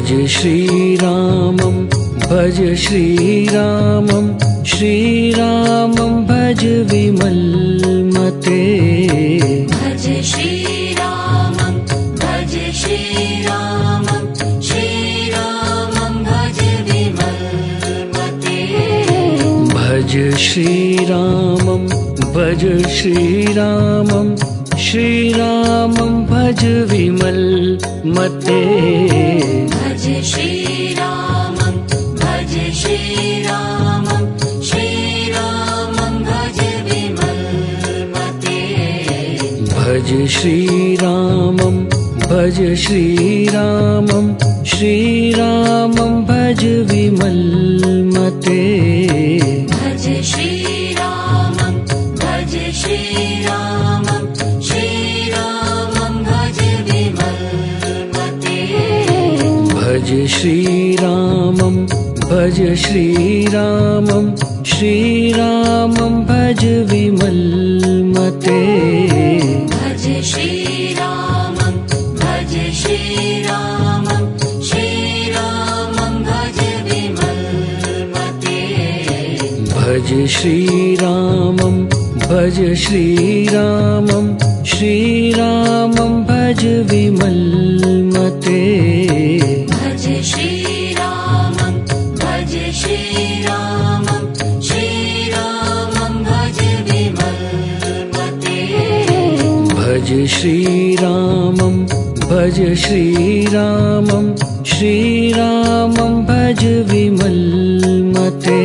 भज श्रीरामं भज श्रीरामं श्रीरामं भज विमलमते भज श्रीरामं भज श्रीरामं श्रीरामं भज विमलमते भज श्रीरामं भज श्रीरामं श्रीरामं भज विमलमते भज श्रीरामं भज श्रीरामं श्रीरामं भज विमलमते भज श्रीरामं भज श्रीरामं श्रीरामं भज विमलमते भज श्रीरामं भज श्रीरामं श्रीरामं भज विमलमते भज श्रीरामं भज श्रीरामं श्रीरामं भज विमलमते भज श्रीरामं भज श्रीरामं श्रीरामं भज विमलमते भज श्रीरामं भज श्रीरामं श्रीरामं भज विमलमते भज श्रीरामं भज श्रीरामं श्रीरामं भज विमलमते भज श्रीरामं भज श्रीरामं श्रीरामं भज विमलमते